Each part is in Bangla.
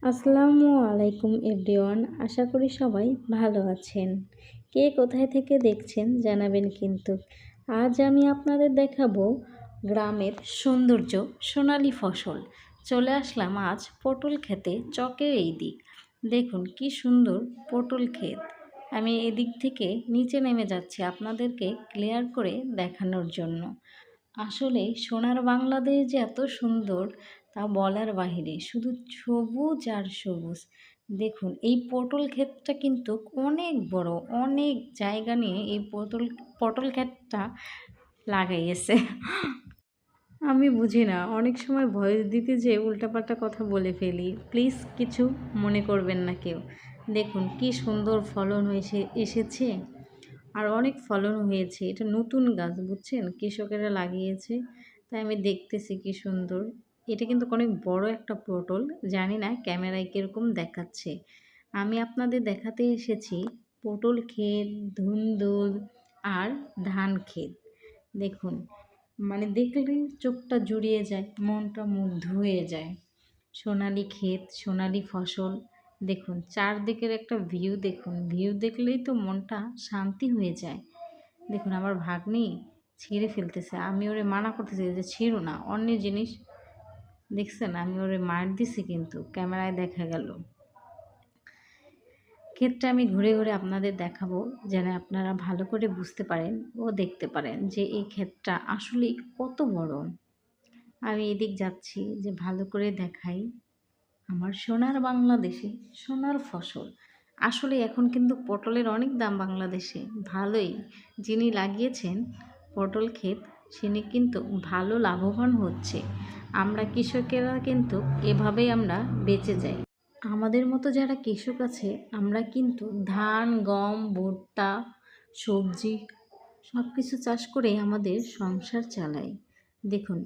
আসসালামু আলাইকুম এভরিওয়ান, আশা করি সবাই ভালো আছেন। কে কোথায় থেকে দেখছেন জানাবেন কিন্তু। আজ আমি আপনাদের দেখাবো গ্রামের সৌন্দর্য, সোনালী ফসল। চলে আসলাম আজ পটল খেতে, চকের এই দিক। দেখুন কি সুন্দর পটল ক্ষেত। আমি এদিক থেকে নিচে নেমে যাচ্ছি আপনাদেরকে ক্লিয়ার করে দেখানোর জন্য। আসলে সোনার বাংলাদেশ যে এত সুন্দর তা বলার বাহিরে, শুধু সবুজ আর সবুজ। দেখুন এই পটল ক্ষেতটা কিন্তু অনেক বড়, অনেক জায়গা নিয়ে এই পটল ক্ষেতটা লাগাইয়েছে। আমি বুঝি না, অনেক সময় ভয়েস দিতে যেয়ে উল্টাপাল্টা কথা বলে ফেলি, প্লিজ কিছু মনে করবেন না কেউ। দেখুন কি সুন্দর ফলন এসেছে, আর অনেক ফলন হয়েছে। এটা নতুন গাছ, বুঝছেন, কৃষকেরা লাগিয়েছে, তাই আমি দেখতেছি কি সুন্দর। এটা কিন্তু অনেক বড় একটা পটল, জানি না ক্যামেরায় কীরকম দেখাচ্ছে। আমি আপনাদের দেখাতে এসেছি পটল ক্ষেত, ধুন্দুল আর ধান ক্ষেত। দেখুন মানে দেখলেই চোখটা জুড়িয়ে যায়, মনটা মুগ্ধ হয়ে যায়। সোনালি ক্ষেত, সোনালি ফসল। দেখুন চারদিকের একটা ভিউ, দেখুন ভিউ দেখলেই তো মনটা শান্তি হয়ে যায়। দেখুন আমার ভাগ্নি ছিঁড়ে ফেলতেছে, আমি ওরে মানা করতেছি যে ছিঁড়ো না, অন্যের জিনিস। দেখছেন আমি ওরে মার দিছি, কিন্তু ক্যামেরায় দেখা গেল। ক্ষেতটা আমি ঘুরে ঘুরে আপনাদের দেখাবো, যেন আপনারা ভালো করে বুঝতে পারেন ও দেখতে পারেন যে এই ক্ষেতটা আসলে কত বড়। আমি এদিক যাচ্ছি যে ভালো করে দেখাই আমার সোনার বাংলাদেশে সোনার ফসল। আসলে এখন কিন্তু পটলের অনেক দাম বাংলাদেশে, ভালোই। যিনি লাগিয়েছেন পটল ক্ষেত তিনি কিন্তু ভালো লাভবান হচ্ছে। আমরা কৃষকেরা কিন্তু এভাবেই আমরা বেঁচে যাই। আমাদের মতো যারা কৃষক আছে আমরা কিন্তু ধান, গম, ভুট্টা, সবজি সব কিছু চাষ করে আমাদের সংসার চালাই। দেখুন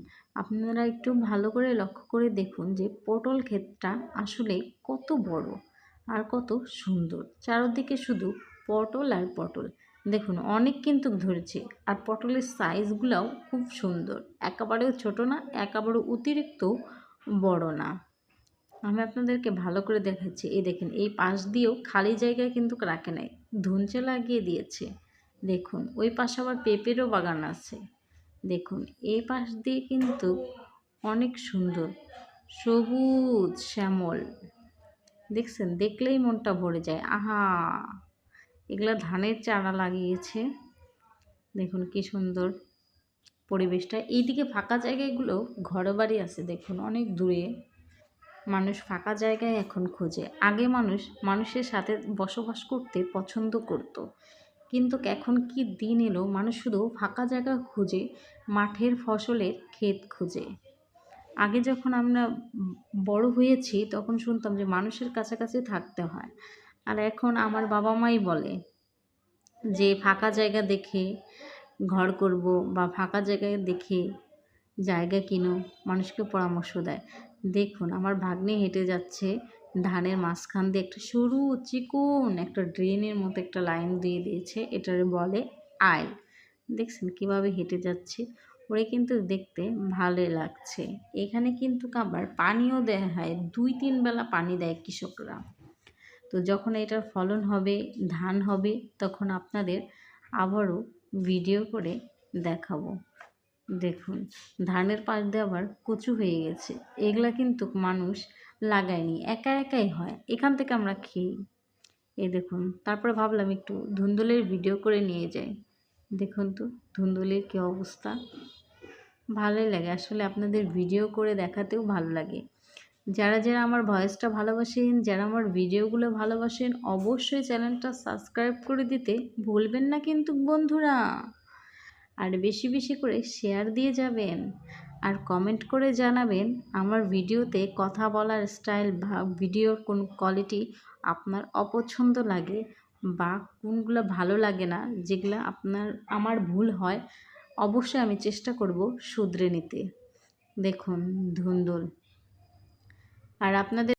আপনারা একটু ভালো করে লক্ষ্য করে দেখুন যে পটল ক্ষেতটা আসলে কত বড় আর কত সুন্দর। চারদিকে শুধু পটল আর পটল। দেখুন অনেক কিন্তু ধরেছে, আর পটলের সাইজগুলোও খুব সুন্দর, একেবারেও ছোট না, একেবারেও অতিরিক্ত বড় না। আমি আপনাদেরকে ভালো করে দেখাচ্ছি। এই দেখেন এই পাশ দিয়েও খালি জায়গায় কিন্তু রাখে নাই, ধুনচে লাগিয়ে দিয়েছে। দেখুন ওই পাশে আবার পেঁপেরও বাগান আছে। দেখুন এই পাশ দিয়ে কিন্তু অনেক সুন্দর সবুজ শ্যামল। দেখছেন, দেখলেই মনটা ভরে যায়। আহা, এগুলা ধানের চারা লাগিয়েছে। দেখুন কি সুন্দর পরিবেশটা। এইদিকে ফাঁকা জায়গাগুলো ঘরবাড়ি আছে, দেখুন অনেক দূরে। মানুষ ফাঁকা জায়গায় এখন খোঁজে। আগে মানুষের সাথে বসবাস করতে পছন্দ করত, কিন্তু এখন কি দিন এলো, মানুষ শুধু ফাঁকা জায়গা খুঁজে, মাঠের ফসলের ক্ষেত খুঁজে। আগে যখন আমরা বড় হয়েছি তখন শুনতাম যে মানুষের কাছাকাছি থাকতে হয়, আর এখন আমার বাবা মাই বলে যে ফাঁকা জায়গা দেখে ঘর করব, বা ফাঁকা জায়গায় দেখে জায়গা কিনো, মানুষকে পরামর্শ দেয়। দেখুন আমার ভাগ্নে হেঁটে যাচ্ছে ধানের মাঝখান দিয়ে, একটা সরু চিকন একটা ড্রেনের মতো একটা লাইন দিয়ে দিয়েছে, এটার বলে আইল। দেখছেন কিভাবে হেঁটে যাচ্ছে, ওরে কিন্তু দেখতে ভালোই লাগছে। এখানে কিন্তু আবার পানিও দেয়া হয়, 2-3 বেলা পানি দেয় কৃষকরা। তো যখন এটার ফলন হবে, ধান হবে, তখন আপনাদের আবারও ভিডিও করে দেখাবো। দেখুন ধানের পাশ দিয়ে আবার কচু হয়ে গেছে, এগুলা কিন্তু মানুষ লাগায়নি, একা একাই হয়, এখান থেকে আমরা খেয়ে। এই দেখুন তারপরে ভাবলাম একটু ধুন্দুলের ভিডিও করে নিয়ে যাই। দেখুন তো ধুন্দুলের কী অবস্থা। ভালোই লাগে আসলে, আপনাদের ভিডিও করে দেখাতেও ভালো লাগে। যারা যারা আমার ভয়েসটা ভালোবাসেন, যারা আমার ভিডিওগুলো ভালোবাসেন, অবশ্যই চ্যানেলটা সাবস্ক্রাইব করে দিতে ভুলবেন না কিন্তু বন্ধুরা। আর বেশি বেশি করে শেয়ার দিয়ে যাবেন, আর কমেন্ট করে জানাবেন আমার ভিডিওতে কথা বলার স্টাইল বা ভিডিওর কোন কোয়ালিটি আপনার অপছন্দ লাগে, বা কোনগুলো ভালো লাগে না, যেগুলো আমার ভুল হয় অবশ্যই আমি চেষ্টা করব শুধরে নিতে। দেখুন ধুন্দুল। আর আপনাদের